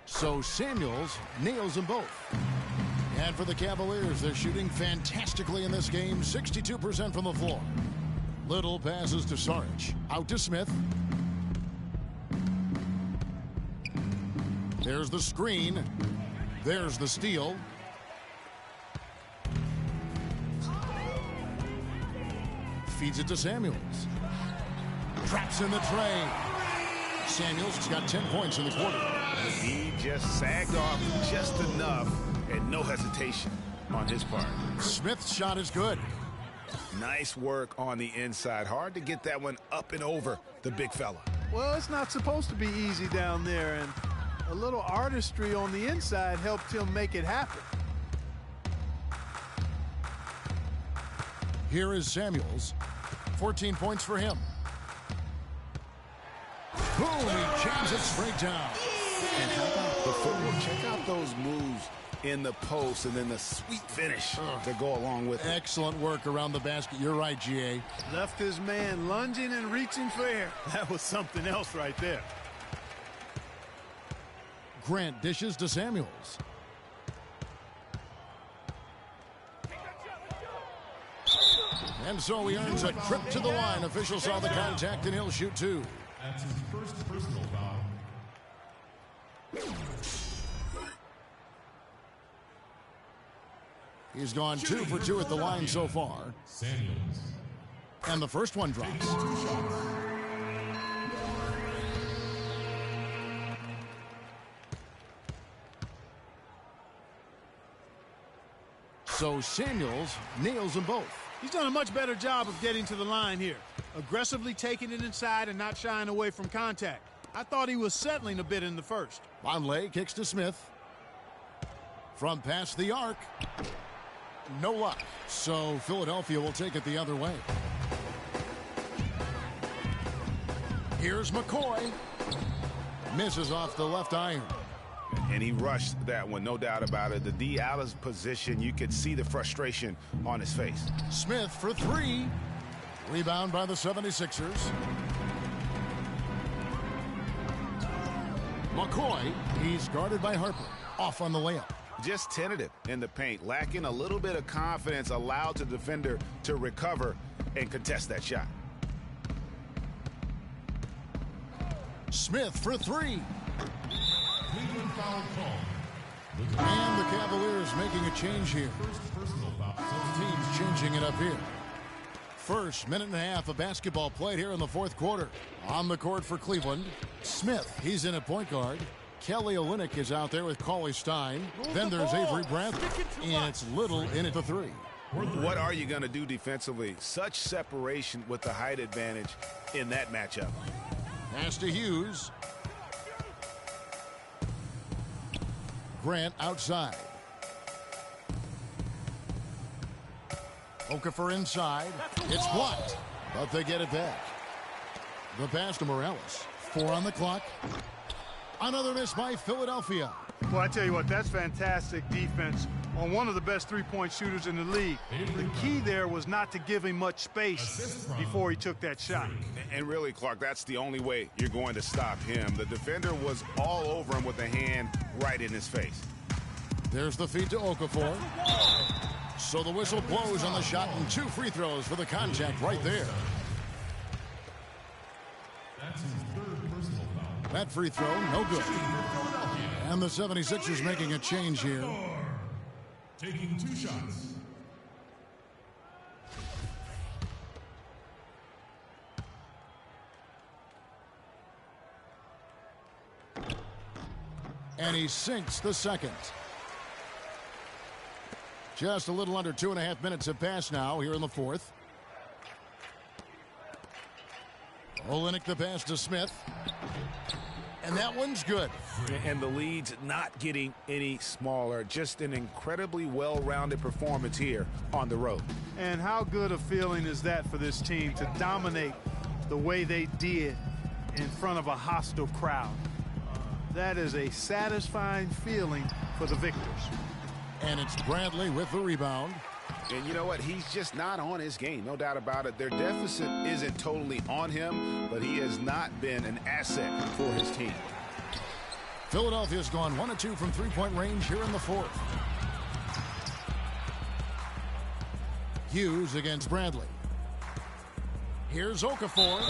So Samuels nails them both. And for the Cavaliers, they're shooting fantastically in this game, 62% from the floor. Little passes to Saric. Out to Smith. There's the screen. There's the steal. Feeds it to Samuels. Traps in the tray. Samuels has got 10 points in the quarter. He just sagged off just enough and no hesitation on his part. Smith's shot is good. Nice work on the inside. Hard to get that one up and over the big fella. Well, it's not supposed to be easy down there, and a little artistry on the inside helped him make it happen. Here is Samuels. 14 points for him. Boom, he jams it straight down. And how about the footwork? Check out those moves in the post and then the sweet finish to go along with it. Excellent work around the basket. You're right, G.A. Left his man lunging and reaching for air. That was something else right there. Grant dishes to Samuels. And so he earns a trip to the line. Officials saw the contact and he'll shoot two. That's his first personal foul. He's gone 2 for 2 at the line so far. Samuels. And the first one drops. So Samuels nails them both. He's done a much better job of getting to the line here. Aggressively taking it inside and not shying away from contact. I thought he was settling a bit in the first. Vonleh kicks to Smith. From past the arc. No luck. So Philadelphia will take it the other way. Here's McCoy. Misses off the left iron. And he rushed that one, no doubt about it. The D out of position, you could see the frustration on his face. Smith for 3. Rebound by the 76ers. McCoy, he's guarded by Harper. Off on the layup. Just tentative in the paint, lacking a little bit of confidence, allowed the defender to recover and contest that shot. Smith for 3. Cleveland foul call. And the Cavaliers making a change here. First personal foul. Both teams changing it up here. First minute and a half of basketball played here in the fourth quarter. On the court for Cleveland, Smith, he's in at point guard. Kelly Olynyk is out there with Cauley Stein. Then there's Avery Bradley. And it's Little in at the 3. What are you going to do defensively? Such separation with the height advantage in that matchup. Pass to Hughes. Grant outside. Okafor inside. It's blocked, but they get it back. The pass to Morales. 4 on the clock. Another miss by Philadelphia. Well, I tell you what, that's fantastic defense on one of the best three-point shooters in the league. The key there was not to give him much space before he took that shot. And really, Clark, that's the only way you're going to stop him. The defender was all over him with a hand right in his face. There's the feed to Okafor. So the whistle blows on the shot and 2 free throws for the contact right there. That's his third personal foul. That free throw, no good. And the 76ers making a change here. Taking 2 shots. And he sinks the second. Just a little under 2.5 minutes have passed now here in the fourth. Olynyk the pass to Smith. And that one's good. And the lead's not getting any smaller. Just an incredibly well-rounded performance here on the road. And how good a feeling is that for this team to dominate the way they did in front of a hostile crowd? That is a satisfying feeling for the victors. And it's Bradley with the rebound. And you know what? He's just not on his game. No doubt about it. Their deficit isn't totally on him, but he has not been an asset for his team. Philadelphia's gone 1 of 2 from three-point range here in the fourth. Hughes against Bradley. Here's Okafor.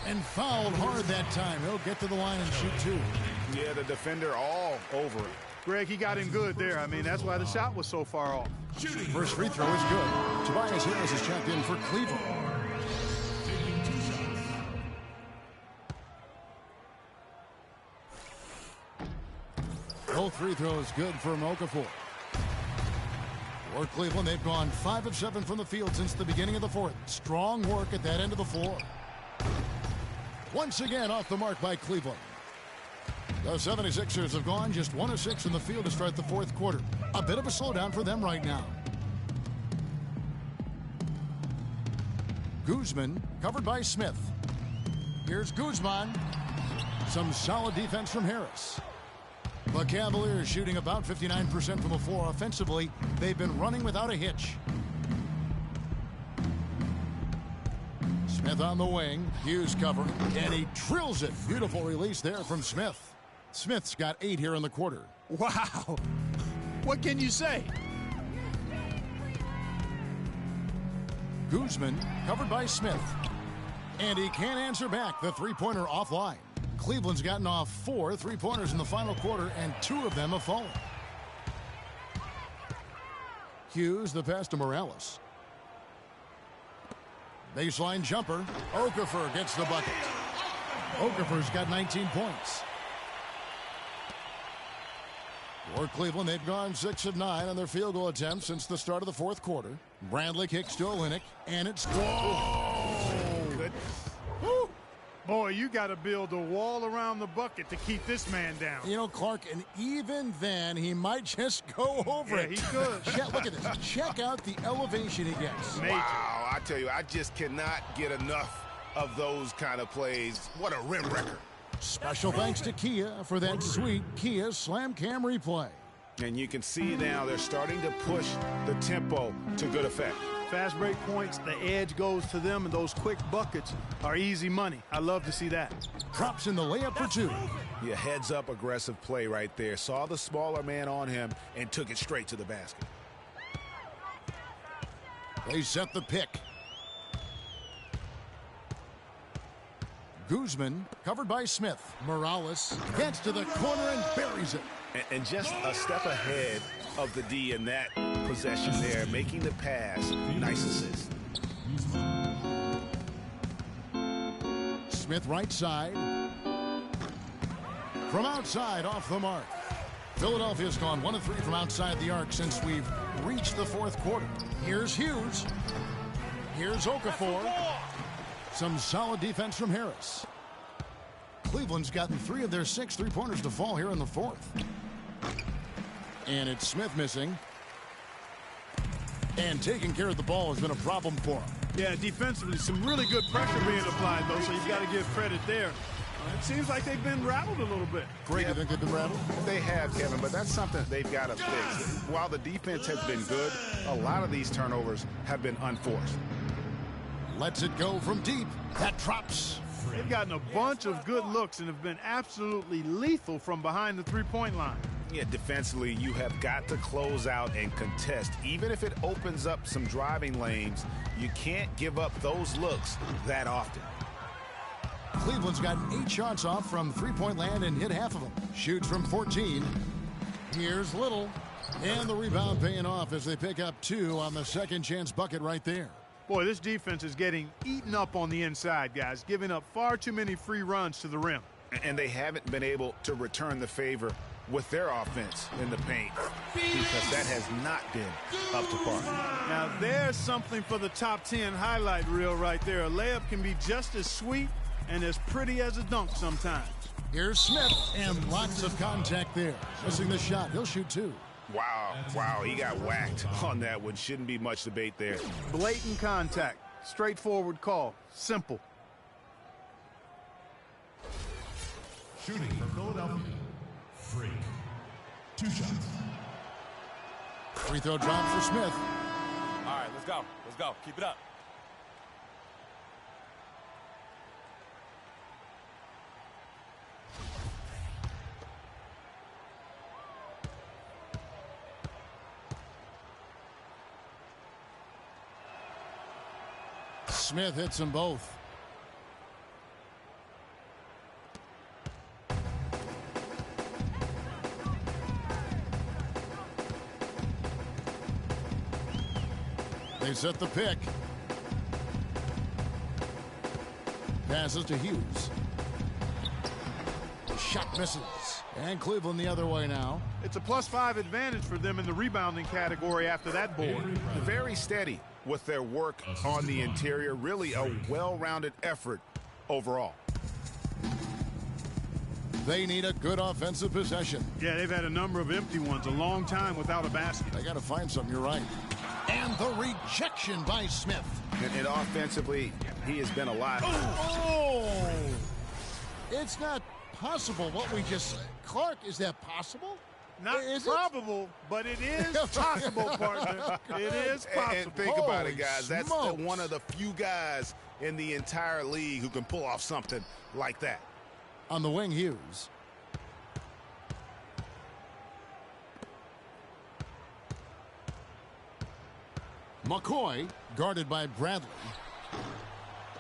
And fouled hard that time. He'll get to the line and shoot two. Yeah, the defender all over it. Greg, he got him good there. I mean, that's why the shot was so far off. First free throw is good. Tobias Harris is checked in for Cleveland. Both free throws good for Okafor. For Cleveland, they've gone 5 of 7 from the field since the beginning of the fourth. Strong work at that end of the floor. Once again off the mark by Cleveland. The 76ers have gone just 1 of 6 in the field to start the fourth quarter. A bit of a slowdown for them right now. Guzman covered by Smith. Here's Guzman. Some solid defense from Harris. The Cavaliers shooting about 59% from the floor offensively. They've been running without a hitch. Smith on the wing. Hughes covering. And he drills it. Beautiful release there from Smith. Smith's got 8 here in the quarter. Wow. What can you say? Guzman covered by Smith. And he can't answer back. The three-pointer offline. Cleveland's gotten off 4 three-pointers in the final quarter, and 2 of them have fallen. Hughes, the pass to Morales. Baseline jumper. Okafor gets the bucket. Okafor's got 19 points. For Cleveland, they've gone 6 of 9 on their field goal attempts since the start of the fourth quarter. Bradley kicks to Olynyk, and it's good. Woo. Boy, you got to build a wall around the bucket to keep this man down. You know, Clark, and even then, he might just go over it. He could. Look at this. Check out the elevation he gets. Major. Wow, I tell you, I just cannot get enough of those kind of plays. What a rim wrecker. Special thanks to Kia for that sweet Kia Slam Cam replay. And you can see now they're starting to push the tempo to good effect. Fast break points, the edge goes to them, and those quick buckets are easy money. I love to see that. Drops in the layup for 2. Yeah, heads up aggressive play right there. Saw the smaller man on him and took it straight to the basket. They set the pick. Guzman covered by Smith. Morales gets to the corner and buries it. And just a step ahead of the D in that possession there, making the pass. Nice assist. Smith right side. From outside, off the mark. Philadelphia's gone 1 of 3 from outside the arc since we've reached the fourth quarter. Here's Hughes. Here's Okafor. Some solid defense from Harris. Cleveland's gotten 3 of their 6 three-pointers to fall here in the fourth. And it's Smith missing. And taking care of the ball has been a problem for him. Yeah, defensively, some really good pressure being applied, though, so you've got to give credit there. It seems like they've been rattled a little bit. Greg, you think they've been rattled? They have, Kevin, but that's something they've got to fix. While the defense has been good, a lot of these turnovers have been unforced. Lets it go from deep. That drops. They've gotten a bunch of good looks and have been absolutely lethal from behind the three-point line. Yeah, defensively, you have got to close out and contest. Even if it opens up some driving lanes, you can't give up those looks that often. Cleveland's gotten 8 shots off from three-point land and hit half of them. Shoots from 14. Here's Little. And the rebound paying off as they pick up 2 on the second chance bucket right there. Boy, this defense is getting eaten up on the inside, guys, giving up far too many free runs to the rim. And they haven't been able to return the favor with their offense in the paint because that has not been up to par. Now, there's something for the top 10 highlight reel right there. A layup can be just as sweet and as pretty as a dunk sometimes. Here's Smith, and lots of contact there. Missing the shot. He'll shoot 2. Wow, he got whacked on that one. Shouldn't be much debate there. Blatant contact. Straightforward call. Simple. Shooting for Philadelphia. Freak. 2 shots. Free throw drop for Smith. All right, let's go. Let's go. Keep it up. Smith hits them both. They set the pick. Passes to Hughes. The shot misses. And Cleveland the other way now. It's a +5 advantage for them in the rebounding category after that board. Very steady with their work on the interior. Really a well-rounded effort overall. They need a good offensive possession. Yeah, they've had a number of empty ones, a long time without a basket. They got to find something, you're right. And the rejection by Smith. And offensively, he has been a lot. Oh! It's not possible what we just... Clark, is that possible? Not probable, but it is possible, partner. It is possible. And think about it, guys. That's one of the few guys in the entire league who can pull off something like that. On the wing, Hughes. McCoy, guarded by Bradley.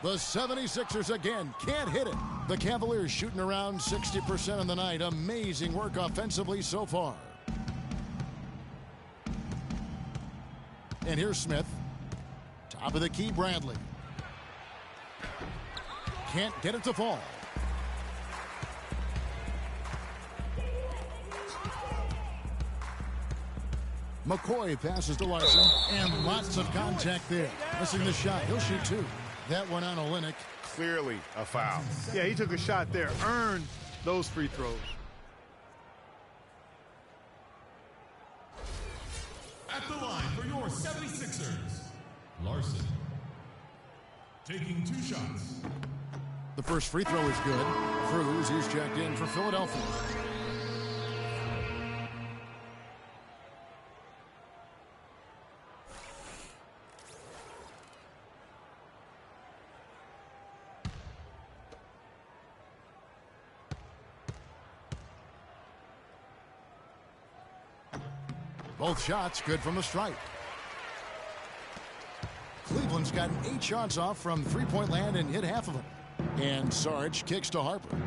The 76ers again can't hit it. The Cavaliers shooting around 60% of the night. Amazing work offensively so far. And here's Smith. Top of the key, Bradley. Can't get it to fall. McCoy passes to Larson, and lots of contact there. Missing the shot. He'll shoot two. That one on Olynyk. Clearly a foul. Yeah, he took a shot there. Earned those free throws. At the line for your 76ers, Larson. Taking 2 shots. The first free throw is good. Cruz, he's checked in for Philadelphia. Both shots good from the stripe. Cleveland's gotten 8 shots off from three-point land and hit half of them. And Sarge kicks to Harper.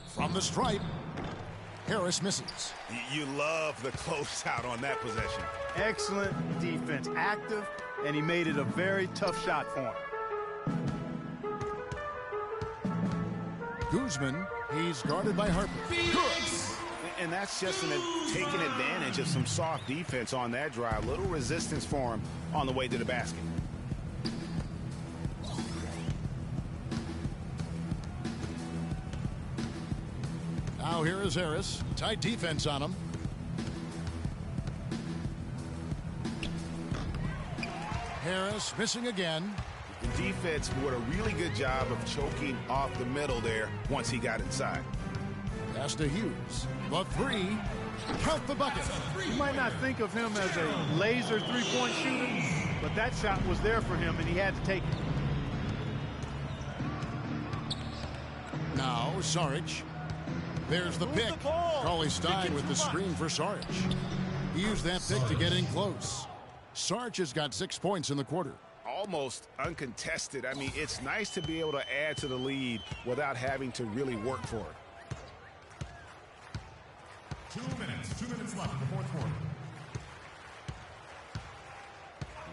From the stripe, Harris misses. You love the closeout on that possession. Excellent defense. Active, and he made it a very tough shot for him. Guzman, he's guarded by Harper. And that's just taking advantage of some soft defense on that drive. Little resistance for him on the way to the basket. Now here is Harris. Tight defense on him. Harris missing again. The defense did a really good job of choking off the middle there once he got inside. Pass to Hughes. The three. Count the bucket. You might not think of him as a laser three-point shooter, but that shot was there for him, and he had to take it. Now Sarge. There's the pick. Cauley Stein with the screen for Sarge. He used that pick to get in close. Sarge has got 6 points in the quarter. Almost uncontested. I mean, it's nice to be able to add to the lead without having to really work for it. 2 minutes left in the fourth quarter.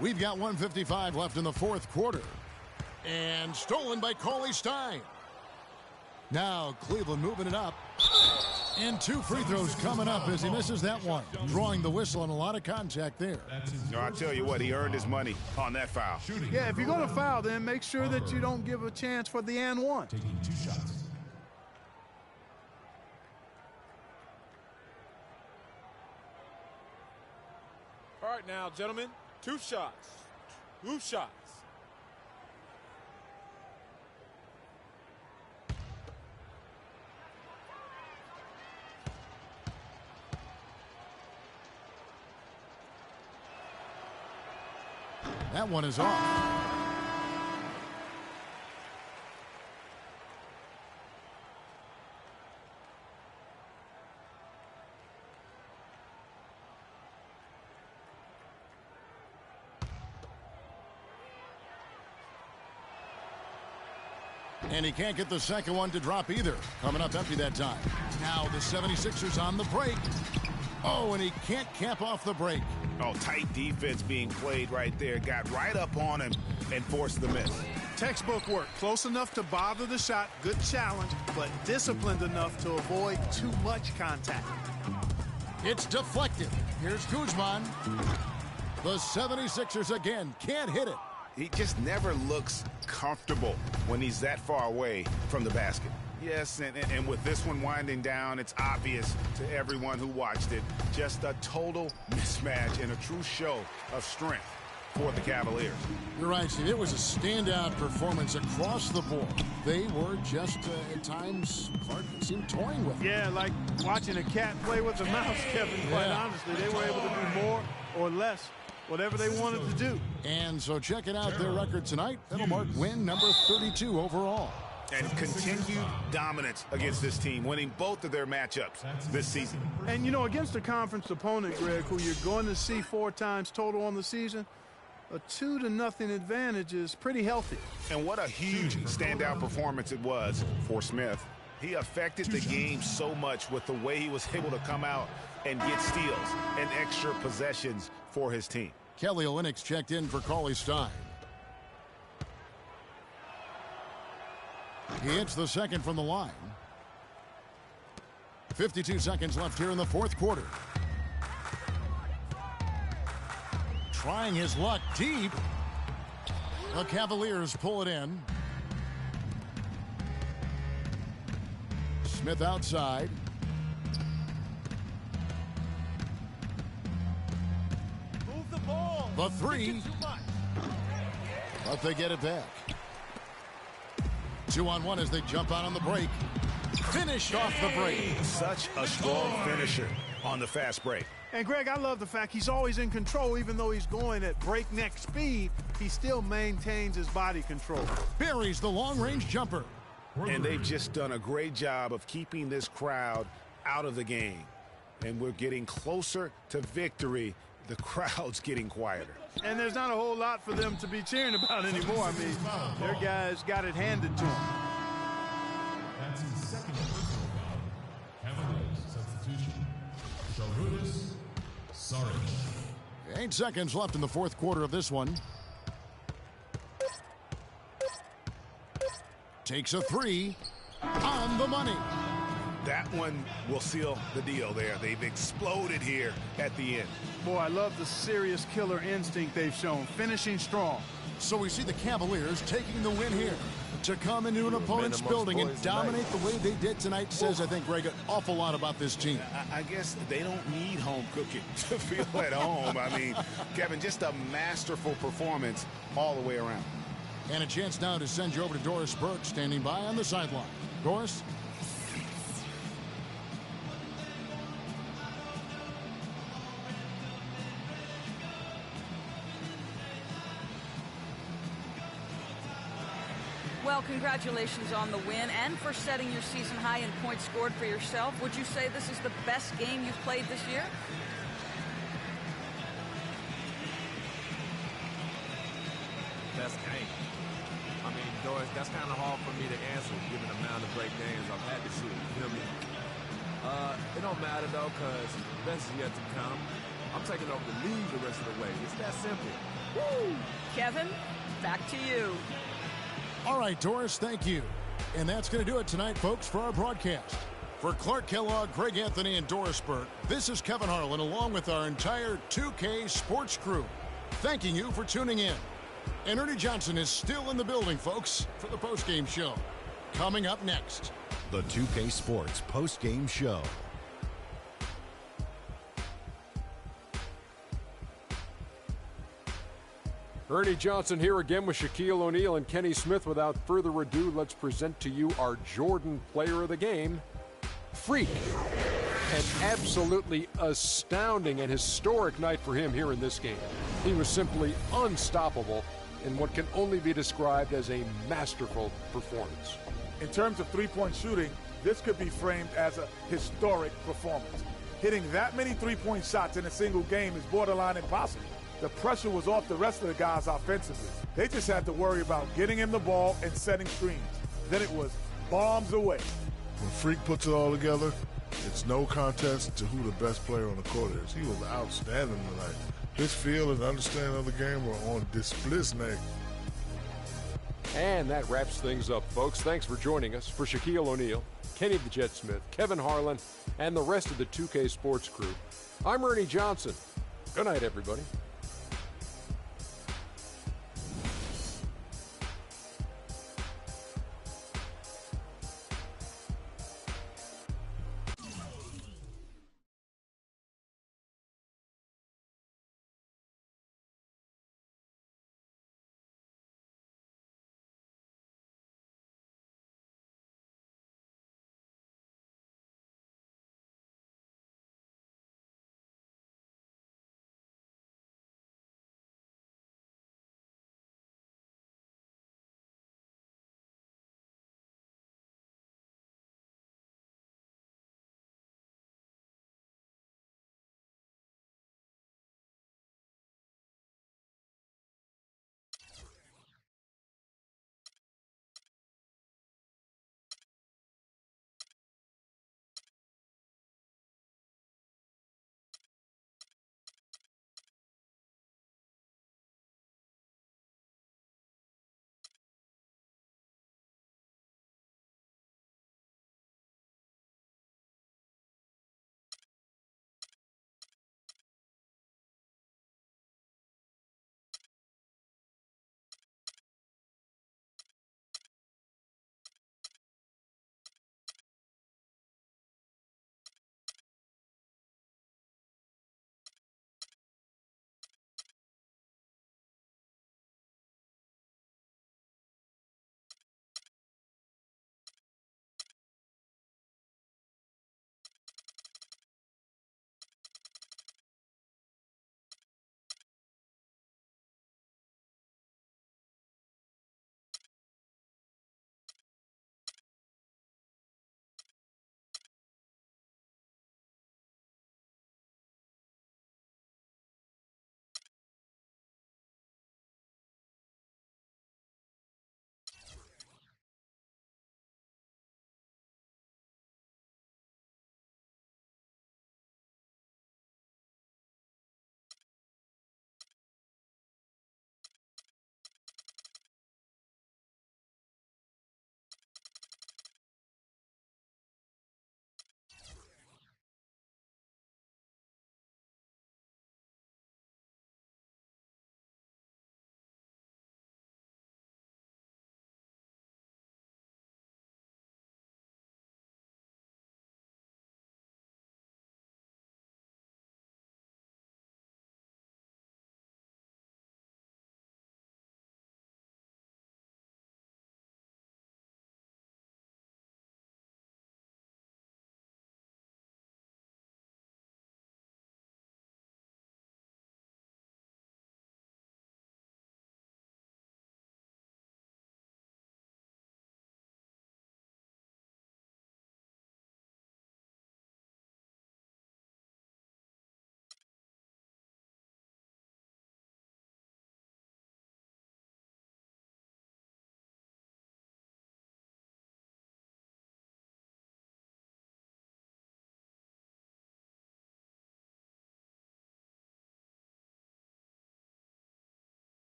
We've got 1:55 left in the fourth quarter. And stolen by Cauley Stein. Now Cleveland moving it up. And 2 free throws coming up as he misses that one. Drawing the whistle and a lot of contact there. No, I tell you what, he earned his money on that foul. Yeah, if you're going to foul, then make sure that you don't give a chance for the and one. Taking 2 shots. All right now, gentlemen, 2 shots. 2 shots. That one is off. And he can't get the second one to drop either. Coming up empty that time. Now the 76ers on the break. Oh, and he can't cap off the break. Oh, tight defense being played right there. Got right up on him and forced the miss. Textbook work. Close enough to bother the shot. Good challenge, but disciplined enough to avoid too much contact. It's deflected. Here's Guzman. The 76ers again can't hit it. He just never looks comfortable when he's that far away from the basket. Yes, and with this one winding down, it's obvious to everyone who watched it. Just a total mismatch and a true show of strength for the Cavaliers. You're right, Steve. It was a standout performance across the board. They were just, at times, Clark seemed toying with it. Yeah, like watching a cat play with a mouse, Kevin, quite honestly. They were able to do more or less, whatever they wanted to do. And so checking out their record tonight, that'll mark win number 32 overall. And continued dominance against this team, winning both of their matchups this season. And, you know, against a conference opponent, Greg, who you're going to see 4 times total on the season, a 2-0 advantage is pretty healthy. And what a huge standout performance it was for Smith. He affected the game so much with the way he was able to come out and get steals and extra possessions for his team. Kelly Olynyk checked in for Cauley-Stein. He hits the second from the line. 52 seconds left here in the fourth quarter. Trying his luck deep. The Cavaliers pull it in. Smith outside. Move the ball. The three. But they get it back. 2-on-1 as they jump out on the break. Finished off the break. Such a strong finisher on the fast break. And, Greg, I love the fact he's always in control. Even though he's going at breakneck speed, he still maintains his body control. Buries the long-range jumper. And they've just done a great job of keeping this crowd out of the game. And we're getting closer to victory. The crowd's getting quieter. And there's not a whole lot for them to be cheering about anymore. I mean, their guys got it handed to them. That's his second personal foul. Cavaliers substitution. Sharudis Saric. 8 seconds left in the fourth quarter of this one. Takes a three on the money. That one will seal the deal there. They've exploded here at the end. Boy, I love the serious killer instinct they've shown, finishing strong. So we see the Cavaliers taking the win here. To come into an opponent's building and dominate the way they did tonight says, I think, Greg, an awful lot about this team. I guess they don't need home cooking to feel at home. I mean, Kevin, just a masterful performance all the way around. And a chance now to send you over to Doris Burke, standing by on the sideline. Doris? Well, congratulations on the win and for setting your season high in points scored for yourself. Would you say this is the best game you've played this year? Best game. I mean, Doris, that's kind of hard for me to answer given the amount of great games I've had this year. You feel me? It don't matter, though, because the best is yet to come. I'm taking over the lead the rest of the way. It's that simple. Woo! Kevin, back to you. All right, Doris, thank you. And that's going to do it tonight, folks, for our broadcast. For Clark Kellogg, Greg Anthony, and Doris Burke, this is Kevin Harlan, along with our entire 2K Sports crew, thanking you for tuning in. And Ernie Johnson is still in the building, folks, for the postgame show. Coming up next. The 2K Sports postgame show. Ernie Johnson here again with Shaquille O'Neal and Kenny Smith. Without further ado, let's present to you our Jordan Player of the Game, Freak. An absolutely astounding and historic night for him here in this game. He was simply unstoppable in what can only be described as a masterful performance. In terms of three-point shooting, this could be framed as a historic performance. Hitting that many three-point shots in a single game is borderline impossible. The pressure was off the rest of the guys offensively. They just had to worry about getting him the ball and setting screens. then it was bombs away. When Freak puts it all together, it's no contest to who the best player on the court is. He was outstanding tonight. His feel and understanding of the game were on display. And that wraps things up, folks. Thanks for joining us. For Shaquille O'Neal, Kenny the Jet Smith, Kevin Harlan, and the rest of the 2K Sports crew, I'm Ernie Johnson. Good night, everybody.